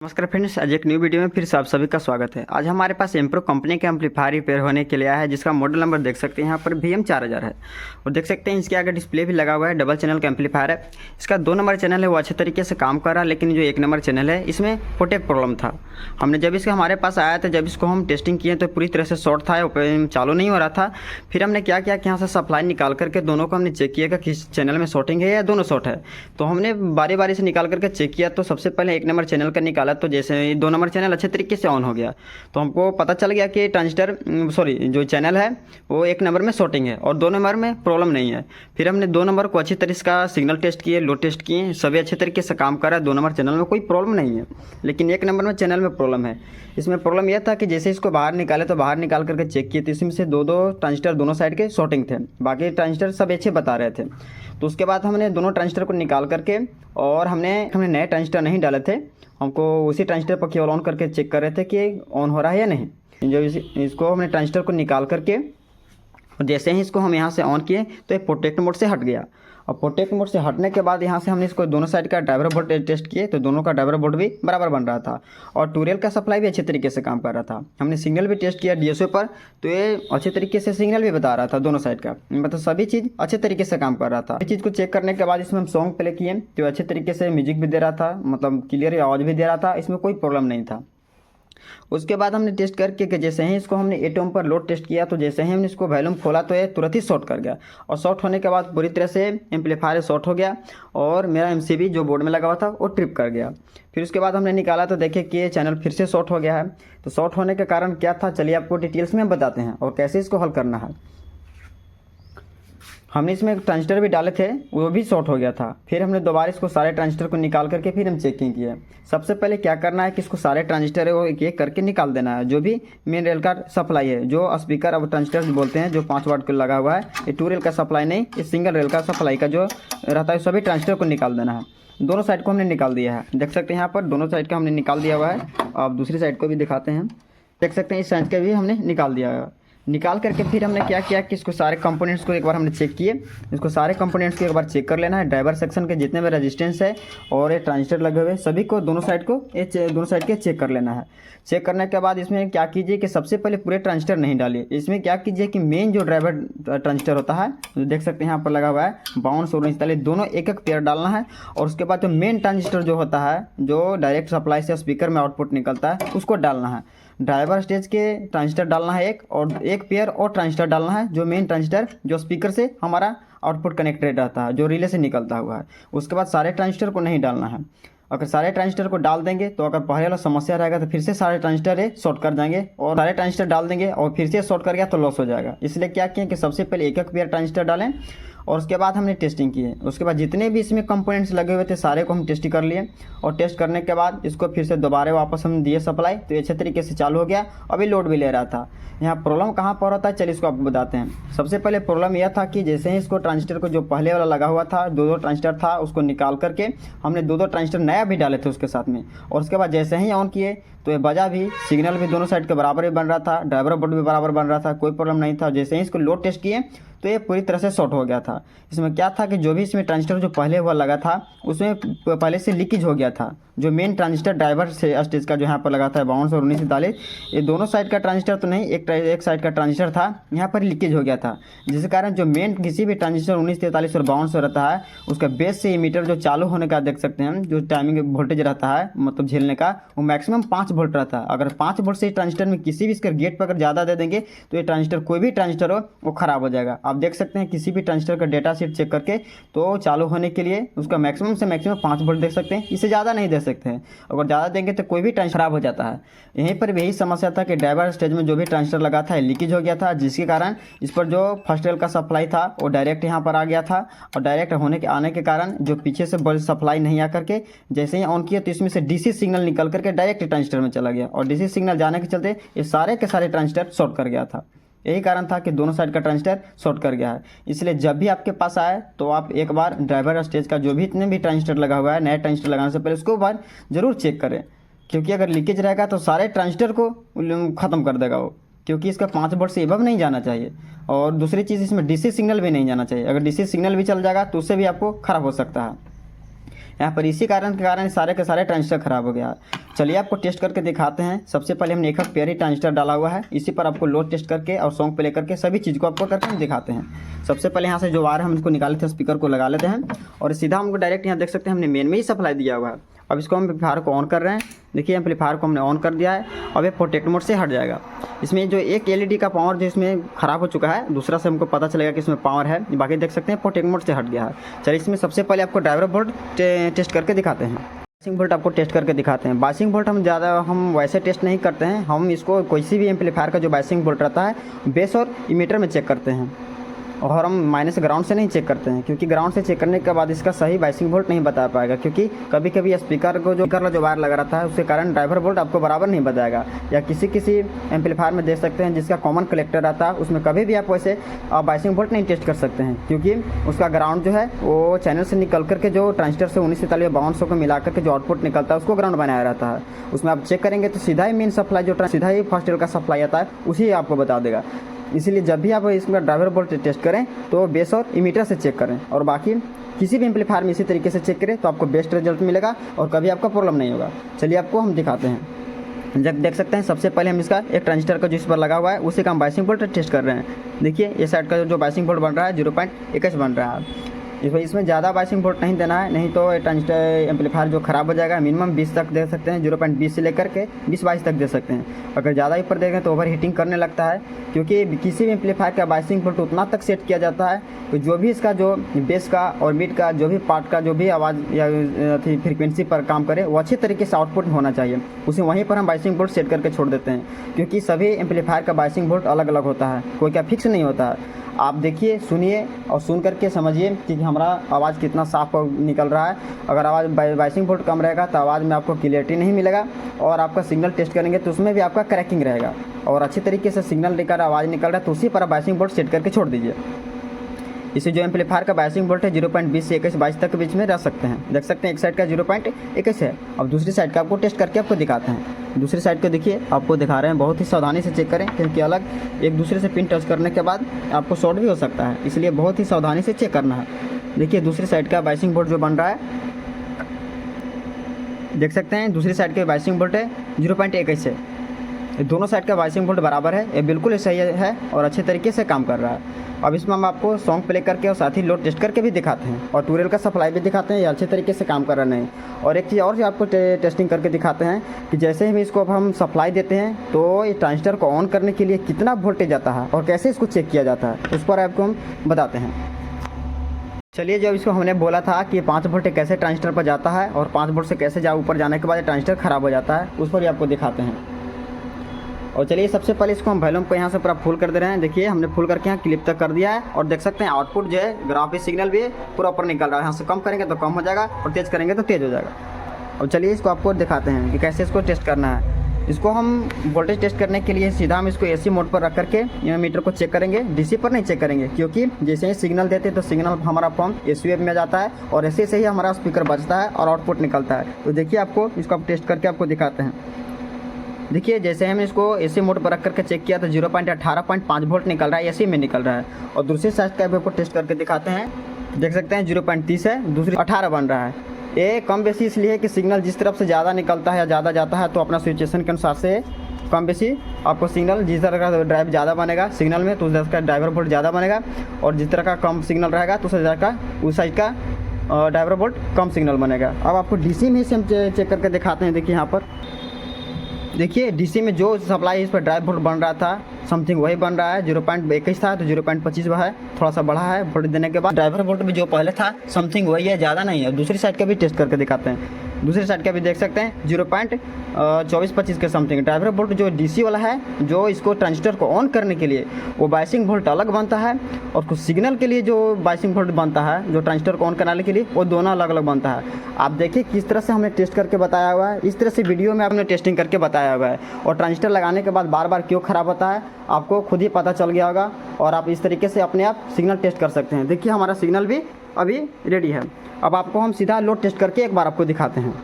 नमस्कार फ्रेंड्स, आज एक न्यू वीडियो में फिर से आप सभी का स्वागत है। आज हमारे पास एम्प्रो कंपनी का एम्पलीफायर रिपेयर होने के लिए आया है, जिसका मॉडल नंबर देख सकते हैं यहाँ पर VM4000 है। और देख सकते हैं इसके आगे डिस्प्ले भी लगा हुआ है। डबल चैनल का एम्पलीफायर है। इसका 2 नंबर चैनल है वो अच्छे तरीके से काम कर रहा है, लेकिन जो 1 नंबर चैनल है इसमें प्रोटेक्ट प्रॉब्लम था। हमने जब इसका हमारे पास आया था, जब इसको हम टेस्टिंग किए तो पूरी तरह से शॉर्ट था, चालू नहीं हो रहा था। फिर हमने क्या किया कि यहाँ से सप्लाई निकाल करके दोनों को हमने चेक किया कि किस चैनल में शॉर्टिंग है या दोनों शॉर्ट है। तो हमने बारी बारी से निकाल करके चेक किया। तो सबसे पहले 1 नंबर चैनल का निकाला, तो जैसे 2 नंबर चैनल अच्छे तरीके से ऑन हो गया, तो हमको पता चल गया कि जो चैनल है वो 1 नंबर में शॉर्टिंग है और 2 नंबर में प्रॉब्लम नहीं है। फिर हमने 2 नंबर को अच्छी तरीके का सिग्नल टेस्ट किए, लोड टेस्ट किए, सभी अच्छे तरीके से काम कर रहा है। 2 नंबर चैनल में कोई प्रॉब्लम नहीं है, लेकिन 1 नंबर में चैनल में प्रॉब्लम है। इसमें प्रॉब्लम यह था कि जैसे इसको बाहर निकाले तो बाहर निकाल करके चेक किए, तो इसमें से 2 ट्रांजिस्टर दोनों साइड के शॉर्टिंग थे, बाकी ट्रांजिस्टर सब अच्छे बता रहे थे। तो उसके बाद हमने दोनों ट्रांजिस्टर को निकाल करके, और हमने नए ट्रांजिस्टर नहीं डाले थे, हमको उसी ट्रांजिस्टर पर केवल ऑन करके चेक कर रहे थे कि ऑन हो रहा है या नहीं। जब इसको हमने ट्रांजिस्टर को निकाल करके, और जैसे ही इसको हम यहाँ से ऑन किए तो ये प्रोटेक्ट मोड से हट गया। और प्रोटेक्ट मोड से हटने के बाद यहाँ से हमने इसको दोनों साइड का ड्राइवर बोर्ड टेस्ट किए, तो दोनों का ड्राइवर बोर्ड भी बराबर बन रहा था और टूरियल का सप्लाई भी अच्छे तरीके से काम कर रहा था। हमने सिग्नल भी टेस्ट किया DSO पर, तो ये अच्छे तरीके से सिग्नल भी बता रहा था दोनों साइड का, मतलब सभी चीज़ अच्छे तरीके से काम कर रहा था। इस चीज़ को चेक करने के बाद इसमें हम सॉन्ग प्ले किए, तो अच्छे तरीके से म्यूजिक भी दे रहा था, मतलब क्लियर आवाज़ भी दे रहा था, इसमें कोई प्रॉब्लम नहीं था। उसके बाद हमने टेस्ट करके कि जैसे ही इसको हमने 8 ओम पर लोड टेस्ट किया, तो जैसे ही हमने इसको वॉल्यूम खोला तो ये तुरंत ही शॉर्ट कर गया। और शॉर्ट होने के बाद पूरी तरह से एम्पलीफायर शॉर्ट हो गया और मेरा MCB जो बोर्ड में लगा हुआ था वो ट्रिप कर गया। फिर उसके बाद हमने निकाला तो देखे कि ये चैनल फिर से शॉर्ट हो गया है। तो शॉर्ट होने के कारण क्या था, चलिए आपको डिटेल्स में बताते हैं और कैसे इसको हल करना है। हमने इसमें ट्रांजिस्टर भी डाले थे, वो भी शॉर्ट हो गया था। फिर हमने दोबारा इसको सारे ट्रांजिस्टर को निकाल करके फिर हम चेकिंग किए। सबसे पहले क्या करना है कि इसको सारे ट्रांजिस्टर है वो एक एक करके निकाल देना है। जो भी मेन रेल का सप्लाई है, जो स्पीकर अब ट्रांजिस्टर बोलते हैं, जो 5 वाट का लगा हुआ है, ये 2 रेल का सप्लाई नहीं, ये सिंगल रेल का सप्लाई का जो रहता है, सभी ट्रांजिस्टर को निकाल देना है। दोनों साइड को हमने निकाल दिया है, देख सकते हैं यहाँ पर दोनों साइड का हमने निकाल दिया हुआ है। अब दूसरी साइड को भी दिखाते हैं, देख सकते हैं इस साइड का भी हमने निकाल दिया है। निकाल करके फिर हमने क्या किया कि इसको सारे कंपोनेंट्स को एक बार हमने चेक किए। इसको सारे कंपोनेंट्स को एक बार चेक कर लेना है, ड्राइवर सेक्शन के जितने भी रेजिस्टेंस है और ये ट्रांजिस्टर लगे हुए सभी को दोनों साइड के चेक कर लेना है। चेक करने के बाद इसमें क्या कीजिए कि सबसे पहले पूरे ट्रांजिस्टर नहीं डालिए। इसमें क्या कीजिए कि मेन जो ड्राइवर ट्रांजिस्टर होता है, जो देख सकते हैं यहाँ पर लगा हुआ है 52 और 49, दोनों एक एक पेयर डालना है। और उसके बाद जो मेन ट्रांजिस्टर जो होता है, जो डायरेक्ट सप्लाई से स्पीकर में आउटपुट निकलता है, उसको डालना है। ड्राइवर स्टेज के ट्रांजिस्टर डालना है एक, और एक पेयर और ट्रांजिस्टर डालना है जो मेन ट्रांजिस्टर जो स्पीकर से हमारा आउटपुट कनेक्टेड रहता है, जो रिले से निकलता हुआ है। उसके बाद सारे ट्रांजिस्टर को नहीं डालना है। अगर सारे ट्रांजिस्टर को डाल देंगे तो अगर पहले वाला समस्या रहेगा तो फिर से सारे ट्रांजिस्टर शॉर्ट कर जाएंगे, और सारे ट्रांजिस्टर डाल देंगे और फिर से शॉर्ट कर गया तो लॉस हो जाएगा। इसलिए क्या किए कि सबसे पहले एक एक पेयर ट्रांजिस्टर डालें, और उसके बाद हमने टेस्टिंग की है। उसके बाद जितने भी इसमें कंपोनेंट्स लगे हुए थे सारे को हम टेस्ट कर लिए, और टेस्ट करने के बाद इसको फिर से दोबारा वापस हम दिए सप्लाई, तो अच्छे तरीके से चालू हो गया। अभी लोड भी ले रहा था। यहाँ प्रॉब्लम कहाँ पर होता है, चलिए इसको आपको बताते हैं। सबसे पहले प्रॉब्लम यह था कि जैसे ही इसको ट्रांजिस्टर को जो पहले वाला लगा हुआ था, 2 ट्रांजिस्टर था, उसको निकाल करके हमने 2 ट्रांजिस्टर नया भी डाले थे उसके साथ में। और उसके बाद जैसे ही ऑन किए तो ये बजा भी, सिग्नल भी दोनों साइड के बराबर ही बन रहा था, ड्राइवर बोर्ड भी बराबर बन रहा था, कोई प्रॉब्लम नहीं था। जैसे ही इसको लोड टेस्ट किए तो ये पूरी तरह से शॉर्ट हो गया था। इसमें क्या था कि जो भी इसमें ट्रांजिस्टर जो पहले हुआ लगा था उसमें पहले से लीकेज हो गया था। जो मेन ट्रांजिस्टर ड्राइवर से स्टेज का जो यहाँ पर लगा था 52 और 1943, ये दोनों साइड का ट्रांजिस्टर तो नहीं, एक साइड का ट्रांजिस्टर था, यहाँ पर लीकेज हो गया था। जिस कारण जो मेन किसी भी ट्रांजिस्टर 1943 और 52 रहता है, उसका बेस से मीटर जो चालू होने का देख सकते हैं, जो टाइमिंग वोल्टेज रहता है, मतलब झेलने का, वो मैक्सिमम 5 वोल्ट रहता है। अगर 5 वोल्ट से ट्रांजिस्टर में किसी भी इसके गेट पर अगर ज़्यादा दे देंगे तो ये ट्रांजिस्टर, कोई भी ट्रांजिस्टर हो, वो खराब हो जाएगा। आप देख सकते हैं किसी भी ट्रांजिस्टर का डेटा शीट चेक करके, तो चालू होने के लिए उसका मैक्सिमम से मैक्सिमम 5 वोल्ट दे सकते हैं, इससे ज़्यादा नहीं दे सकते हैं। अगर ज़्यादा देंगे तो कोई भी ट्रांजिस्टर खराब हो जाता है। यहीं पर भी यही समस्या था कि ड्राइवर स्टेज में जो भी ट्रांजिस्टर लगा था लीकेज हो गया था, जिसके कारण इस पर जो फर्स्ट रेल का सप्लाई था वो डायरेक्ट यहाँ पर आ गया था। और डायरेक्ट आने के कारण जो पीछे से बल्ब सप्लाई नहीं आ करके जैसे ही ऑन किया तो इसमें से DC सिग्नल निकल करके डायरेक्ट ट्रांजिस्टर में चला गया, और DC सिग्नल जाने के चलते ये सारे के सारे ट्रांजिस्टर शॉर्ट कर गया था। यही कारण था कि दोनों साइड का ट्रांजिस्टर शॉर्ट कर गया है। इसलिए जब भी आपके पास आए तो आप एक बार ड्राइवर स्टेज का जो भी इतने भी ट्रांजिस्टर लगा हुआ है, नए ट्रांजिस्टर लगाने से पहले उसको बार जरूर चेक करें, क्योंकि अगर लीकेज रहेगा तो सारे ट्रांजिस्टर को ख़त्म कर देगा वो, क्योंकि इसका 5 वोल्ट से एबव नहीं जाना चाहिए। और दूसरी चीज़, इसमें DC सिग्नल भी नहीं जाना चाहिए। अगर DC सिग्नल भी चल जाएगा तो उससे भी आपको ख़राब हो सकता है। यहाँ पर इसी कारण के कारण सारे के सारे ट्रांजिस्टर खराब हो गया है। चलिए आपको टेस्ट करके दिखाते हैं। सबसे पहले हमने एक पेयर ही ट्रांजिस्टर डाला हुआ है, इसी पर आपको लोड टेस्ट करके और सॉन्ग प्ले करके सभी चीज़ को आपको करके हम दिखाते हैं। सबसे पहले यहाँ से जो वायर हम इसको निकाले थे स्पीकर को लगा लेते हैं और सीधा हमको डायरेक्ट यहाँ देख सकते हैं हमने मेन में ही सप्लाई दिया हुआ है। अब इसको हम एम्पलीफायर को ऑन कर रहे हैं। देखिए एम्पलीफायर को हमने ऑन कर दिया है। अब ये प्रोटेक्ट मोड से हट जाएगा। इसमें जो एक एलईडी का पावर जो इसमें ख़राब हो चुका है, दूसरा से हमको पता चलेगा कि इसमें पावर है, बाकी देख सकते हैं प्रोटेक्ट मोड से हट गया है। चलिए इसमें सबसे पहले आपको ड्राइवर वोल्ट टेस्ट करके दिखाते हैं। बाइसिंग वोल्ट आपको टेस्ट करके दिखाते हैं। बाइसिंग वोल्ट हम वैसे टेस्ट नहीं करते हैं, हम इसको किसी भी एम्पलीफायर का जो बाइसिंग वोल्ट रहता है बेस और इमीटर में चेक करते हैं और हम माइनस ग्राउंड से नहीं चेक करते हैं, क्योंकि ग्राउंड से चेक करने के बाद इसका सही बाइसिंग वोल्ट नहीं बता पाएगा, क्योंकि कभी कभी स्पीकर को जो वायर लगा रहता है उसके कारण ड्राइवर वोल्ट आपको बराबर नहीं बताएगा। या किसी एम्पलीफायर में देख सकते हैं जिसका कॉमन कलेक्टर रहता है, उसमें कभी भी आप वैसे बाइसिंग वोल्ट नहीं टेस्ट कर सकते हैं, क्योंकि उसका ग्राउंड जो है वो चैनल से निकल करके जो ट्रांजिस्टर से 1943 5200 को मिला करके जो आउटपुट निकलता है उसको ग्राउंड बनाया रहता है। उसमें आप चेक करेंगे तो सीधा ही मेन सप्लाई जो सीधा ही फर्स्ट ईयर का सप्लाई आता है उसी आपको बता देगा। इसीलिए जब भी आप इसमें ड्राइवर वोल्ट टेस्ट करें तो बेस और इमीटर से चेक करें, और बाकी किसी भी एम्पलीफायर में इसी तरीके से चेक करें तो आपको बेस्ट रिजल्ट मिलेगा और कभी आपका प्रॉब्लम नहीं होगा। चलिए आपको हम दिखाते हैं। जब देख सकते हैं सबसे पहले हम इसका एक ट्रांजिस्टर का जो इस पर लगा हुआ है उसी का हम बाइसिंग वोल्ट टेस्ट कर रहे हैं। देखिए ये साइड का जो बाइसिंग वोल्ट बन रहा है 0.21 बन रहा है। इसमें ज़्यादा बाइसिंग वोल्ट नहीं देना है, नहीं तो ट्रांजिस्टर एम्पलीफायर जो ख़राब हो जाएगा। मिनिमम 20 तक दे सकते हैं, 0.20 से लेकर के 20-22 तक दे सकते हैं। अगर ज़्यादा ऊपर देंगे तो ओवर हीटिंग करने लगता है, क्योंकि किसी भी एम्पलीफायर का बाइसिंग वोल्ट उतना तक सेट किया जाता है तो जो भी इसका जो बेस का और मिड का जो भी पार्ट का जो भी आवाज़ या फ्रीक्वेंसी पर काम करे वो अच्छे तरीके से आउटपुट होना चाहिए, उसे वहीं पर हम बाइसिंग वोल्ट सेट करके छोड़ देते हैं, क्योंकि सभी एम्पलीफायर का बाइसिंग वोल्ट अलग अलग होता है, कोई क्या फिक्स नहीं होता है। आप देखिए, सुनिए और सुन करके समझिए कि हमारा आवाज़ कितना साफ निकल रहा है। अगर आवाज़ बाइसिंग वोल्ट कम रहेगा तो आवाज़ में आपको क्लियरिटी नहीं मिलेगा, और आपका सिग्नल टेस्ट करेंगे तो उसमें भी आपका क्रैकिंग रहेगा। और अच्छी तरीके से सिग्नल लेकर आवाज़ निकल रहा है तो उसी पर बाइसिंग वोल्ट सेट करके छोड़ दीजिए। इसे जो एम्पलीफायर का बाइसिंग वोल्ट है 0.20 से 21-22 तक के बीच में रह सकते हैं। देख सकते हैं एक साइड का 0.21 है। अब दूसरी साइड का आपको टेस्ट करके आपको दिखाते हैं। दूसरी साइड को देखिए, आपको दिखा रहे हैं, बहुत ही सावधानी से चेक करें, क्योंकि अलग एक दूसरे से पिन टच करने के बाद आपको शॉर्ट भी हो सकता है, इसलिए बहुत ही सावधानी से चेक करना है। देखिए दूसरी साइड का बाइसिंग वोल्ट जो बन रहा है, देख सकते हैं दूसरी साइड के बाइसिंग वोल्ट है 0.21 है। दोनों साइड का बाइसिंग वोल्ट बराबर है, ये बिल्कुल सही है और अच्छे तरीके से काम कर रहा है। अब इसमें हम आपको सॉन्ग प्ले करके और साथ ही लोड टेस्ट करके भी दिखाते हैं, और टूरेल का सप्लाई भी दिखाते हैं, ये अच्छे तरीके से काम कर रहा नहीं। और एक चीज़ और जो आपको टेस्टिंग करके दिखाते हैं कि जैसे ही इसको अब हम सप्लाई देते हैं तो ये ट्रांजिस्टर को ऑन करने के लिए कितना वोल्टेज आता है और कैसे इसको चेक किया जाता है, उस पर आपको हम बताते हैं। चलिए, जब इसको हमने बोला था कि 5 वोल्ट कैसे ट्रांजिस्टर पर जाता है और 5 वोल्ट से कैसे ऊपर जाने के बाद ट्रांजिस्टर ख़राब हो जाता है, उस पर भी आपको दिखाते हैं। और चलिए सबसे पहले इसको हम वॉल्यूम को यहाँ से पूरा फुल कर दे रहे हैं। देखिए हमने फुल करके यहाँ क्लिप तक कर दिया है, और देख सकते हैं आउटपुट जो है ग्राफ सिग्नल भी पूरा ऊपर निकल रहा है। यहाँ से कम करेंगे तो कम हो जाएगा और तेज़ करेंगे तो तेज़ हो जाएगा। और चलिए इसको आपको दिखाते हैं कि कैसे इसको टेस्ट करना है। इसको हम वोल्टेज टेस्ट करने के लिए सीधा हम इसको AC मोड पर रख करके मीटर को चेक करेंगे, DC पर नहीं चेक करेंगे, क्योंकि जैसे ही सिग्नल देते हैं तो सिग्नल हमारा फॉर्म AC वेव में जाता है और ऐसे से ही हमारा स्पीकर बजता है और आउटपुट निकलता है। तो देखिए आपको इसको आप टेस्ट करके आपको दिखाते हैं। देखिए जैसे हमने इसको AC मोड पर रख करके चेक किया तो 0.18.5 वोल्ट निकल रहा है, AC में निकल रहा है। और दूसरी साइड का भी आपको टेस्ट करके दिखाते हैं। देख सकते हैं 0.30 है, दूसरी 18 बन रहा है। ये कम बेसी इसलिए है कि सिग्नल जिस तरफ से ज़्यादा निकलता है या ज़्यादा जाता है तो अपना सिचुएशन के अनुसार से कम बेसी आपको सिग्नल, जिस तरह का ड्राइव ज़्यादा बनेगा सिग्नल में तो उस तरह का ड्राइवर वोल्ट ज़्यादा बनेगा, और जिस तरह का कम सिग्नल रहेगा तो उस साइड का ड्राइवर वोल्ट कम सिग्नल बनेगा। अब आपको DC में से हम चेक करके दिखाते हैं। देखिए यहाँ पर देखिए DC में जो सप्लाई इस पर ड्राइव वोल्ट बन रहा था समथिंग वही बन रहा है। 0.21 था तो 0.25 हुआ है, थोड़ा सा बढ़ा है वोल्ट देने के बाद। ड्राइवर वोल्ट भी जो पहले था समथिंग वही है, ज़्यादा नहीं है। दूसरी साइड का भी टेस्ट करके दिखाते हैं। दूसरी साइड का भी देख सकते हैं 0.24-25 के समथिंग। ड्राइवर वोल्ट जो DC वाला है, जो इसको ट्रांजिस्टर को ऑन करने के लिए वो बाइसिंग वोल्ट अलग बनता है, और कुछ सिग्नल के लिए जो बाइसिंग वोल्ट बनता है जो ट्रांजिस्टर को ऑन कराने के लिए, वो दोनों अलग अलग बनता है। आप देखिए किस तरह से हमने टेस्ट करके बताया हुआ है, इस तरह से वीडियो में आपने टेस्टिंग करके बताया हुआ है। और ट्रांजिस्टर लगाने के बाद बार बार क्यों ख़राब होता है आपको खुद ही पता चल गया होगा, और आप इस तरीके से अपने आप सिग्नल टेस्ट कर सकते हैं। देखिए हमारा सिग्नल भी अभी रेडी है। अब आपको हम सीधा लोड टेस्ट करके एक बार आपको दिखाते हैं।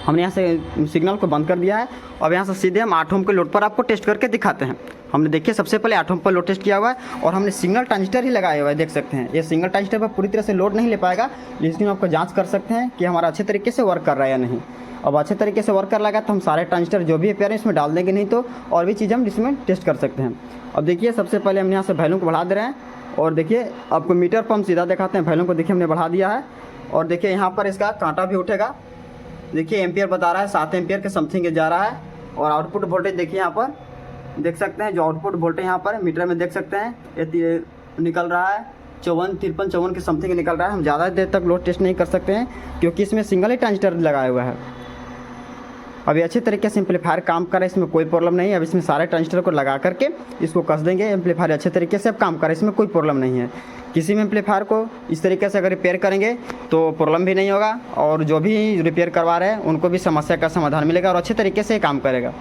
हमने यहाँ से सिग्नल को बंद कर दिया है। अब यहाँ से सीधे हम 8 ओम के लोड पर आपको टेस्ट करके दिखाते हैं। हमने देखिए सबसे पहले 8 ओम पर लोड टेस्ट किया हुआ है और हमने सिंगल ट्रांजिस्टर ही लगाया हुआ है, देख सकते हैं। ये सिंगल ट्रांजिस्टर पर पूरी तरह से लोड नहीं ले पाएगा, लेकिन आपको जांच कर सकते हैं कि हमारा अच्छे तरीके से वर्क कर रहा है या नहीं। अब अच्छे तरीके से वर्क कर लगा तो हम सारे ट्रांजिस्टर जो भी पेयर हैं इसमें डाल देंगे, नहीं तो और भी चीज़ हम इसमें टेस्ट कर सकते हैं। अब देखिए सबसे पहले हम यहाँ से वैल्यू को बढ़ा दे रहे हैं और देखिए आपको मीटर पर हम सीधा दिखाते हैं। वैल्यू को देखिए हमने बढ़ा दिया है और देखिए यहाँ पर इसका कांटा भी उठेगा। देखिए एम्पियर बता रहा है 7 एम्पियर के समथिंग जा रहा है और आउटपुट वोल्टेज देखिए यहाँ पर देख सकते हैं। जो आउटपुट वोल्टेज यहाँ पर मीटर में देख सकते हैं ये निकल रहा है 54 के समथिंग निकल रहा है। हम ज़्यादा देर तक लोड टेस्ट नहीं कर सकते हैं क्योंकि इसमें सिंगल ही ट्रांजिस्टर लगाया हुआ है। अभी अच्छे तरीके से एम्पलीफायर काम कर रहा है, इसमें कोई प्रॉब्लम नहीं है। अब इसमें सारे ट्रांजिस्टर को लगा करके इसको कस देंगे, एम्पलीफायर अच्छे तरीके से अब काम कर रहा है, इसमें कोई प्रॉब्लम नहीं है। किसी भी एम्पलीफायर को इस तरीके से अगर रिपेयर करेंगे तो प्रॉब्लम भी नहीं होगा और जो भी रिपेयर करवा रहे हैं उनको भी समस्या का समाधान मिलेगा और अच्छे तरीके से काम करेगा।